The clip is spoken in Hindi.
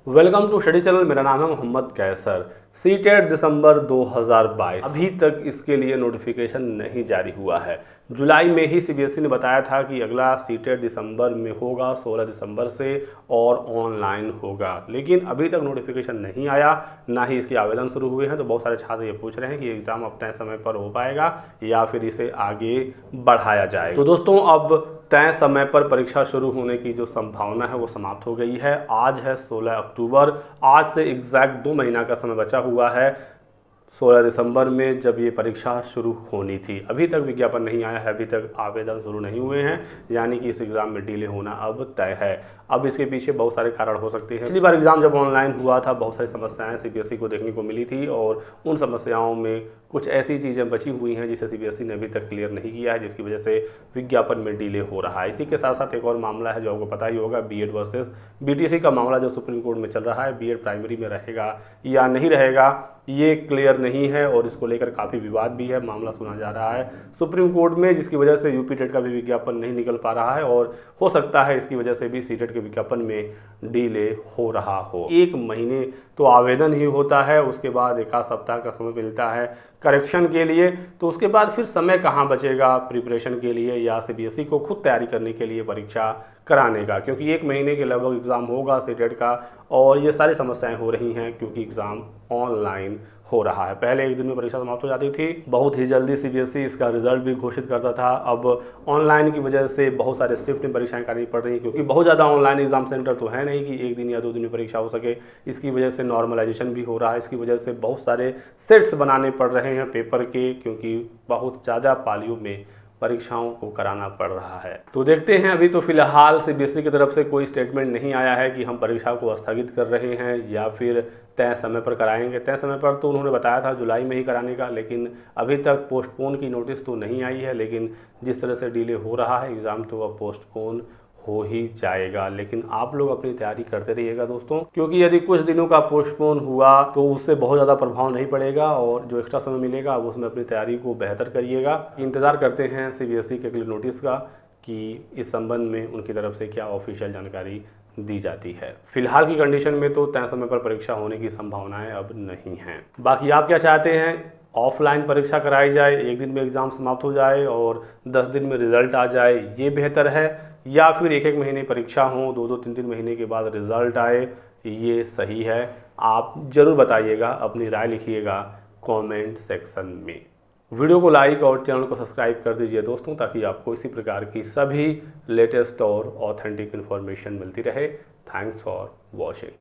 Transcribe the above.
Welcome to study channel. मेरा नाम है मोहम्मद कैसर। सीटेट दिसंबर 2022 अभी तक इसके लिए नोटिफिकेशन नहीं जारी हुआ है। जुलाई में ही सीबीएसई ने बताया था कि अगला सीटेट दिसंबर में होगा, 16 दिसंबर से, और ऑनलाइन होगा, लेकिन अभी तक नोटिफिकेशन नहीं आया, ना ही इसके आवेदन शुरू हुए हैं। तो बहुत सारे छात्र ये पूछ रहे हैं कि एग्ज़ाम अब तय समय पर हो पाएगा या फिर इसे आगे बढ़ाया जाए। तो दोस्तों, अब तय समय पर परीक्षा शुरू होने की जो संभावना है वो समाप्त हो गई है। आज है 16 अक्टूबर। आज से एग्जैक्ट 2 महीना का समय बचा हुआ है 16 दिसंबर में, जब ये परीक्षा शुरू होनी थी। अभी तक विज्ञापन नहीं आया है, अभी तक आवेदन शुरू नहीं हुए हैं, यानी कि इस एग्ज़ाम में डिले होना अब तय है। अब इसके पीछे बहुत सारे कारण हो सकते हैं। पिछली बार एग्ज़ाम जब ऑनलाइन हुआ था, बहुत सारी समस्याएं सीबीएसई को देखने को मिली थी, और उन समस्याओं में कुछ ऐसी चीज़ें बची हुई हैं जिसे सीबीएसई ने अभी तक क्लियर नहीं किया है, जिसकी वजह से विज्ञापन में डिले हो रहा है। इसी के साथ साथ एक और मामला है जो आपको पता ही होगा, बीएड वर्सेस बीटीसी का मामला जो सुप्रीम कोर्ट में चल रहा है। बीएड प्राइमरी में रहेगा या नहीं रहेगा, ये क्लियर नहीं है, और इसको लेकर काफ़ी विवाद भी है। मामला सुना जा रहा है सुप्रीम कोर्ट में, जिसकी वजह से यूपी टेट का भी विज्ञापन नहीं निकल पा रहा है, और हो सकता है इसकी वजह से भी सीटेट के विज्ञापन में डिले हो रहा हो। 1 महीने तो आवेदन ही होता है, उसके बाद 1 आध सप्ताह का समय मिलता है करेक्शन के लिए। तो उसके बाद फिर समय कहाँ बचेगा प्रिपरेशन के लिए या सीबीएसई को खुद तैयारी करने के लिए परीक्षा कराने का, क्योंकि 1 महीने के लगभग एग्ज़ाम होगा सीटेट का, और ये सारी समस्याएं हो रही हैं क्योंकि एग्ज़ाम ऑनलाइन हो रहा है। पहले 1 दिन में परीक्षा समाप्त हो जाती थी, बहुत ही जल्दी सीबीएसई इसका रिजल्ट भी घोषित करता था। अब ऑनलाइन की वजह से बहुत सारे शिफ्ट में परीक्षाएं करनी पड़ रही हैं, क्योंकि बहुत ज़्यादा ऑनलाइन एग्जाम सेंटर तो है नहीं कि 1 दिन या 2 दिन में परीक्षा हो सके। इसकी वजह से नॉर्मलाइजेशन भी हो रहा है, इसकी वजह से बहुत सारे सेट्स बनाने पड़ रहे हैं पेपर के, क्योंकि बहुत ज़्यादा पालियों में परीक्षाओं को कराना पड़ रहा है। तो देखते हैं। अभी तो फिलहाल सीबीएसई की तरफ से कोई स्टेटमेंट नहीं आया है कि हम परीक्षा को स्थगित कर रहे हैं या फिर तय समय पर कराएंगे। तय समय पर तो उन्होंने बताया था जुलाई में ही कराने का, लेकिन अभी तक पोस्टपोन की नोटिस तो नहीं आई है। लेकिन जिस तरह से डिले हो रहा है एग्ज़ाम, तो अब पोस्टपोन हो ही जाएगा। लेकिन आप लोग अपनी तैयारी करते रहिएगा दोस्तों, क्योंकि यदि कुछ दिनों का पोस्टपोन हुआ तो उससे बहुत ज़्यादा प्रभाव नहीं पड़ेगा, और जो एक्स्ट्रा समय मिलेगा उसमें अपनी तैयारी को बेहतर करिएगा। इंतज़ार करते हैं सीबीएसई के अगली नोटिस का कि इस संबंध में उनकी तरफ से क्या ऑफिशियल जानकारी दी जाती है। फिलहाल की कंडीशन में तो तय समय पर परीक्षा होने की संभावनाएं अब नहीं हैं। बाकी आप क्या चाहते हैं, ऑफलाइन परीक्षा कराई जाए, 1 दिन में एग्ज़ाम समाप्त हो जाए और 10 दिन में रिजल्ट आ जाए, ये बेहतर है, या फिर 1-1 महीने परीक्षा हो, 2-2, 3-3 महीने के बाद रिजल्ट आए, ये सही है? आप ज़रूर बताइएगा, अपनी राय लिखिएगा कमेंट सेक्शन में। वीडियो को लाइक और चैनल को सब्सक्राइब कर दीजिए दोस्तों, ताकि आपको इसी प्रकार की सभी लेटेस्ट और ऑथेंटिक इन्फॉर्मेशन मिलती रहे। Thanks for watching.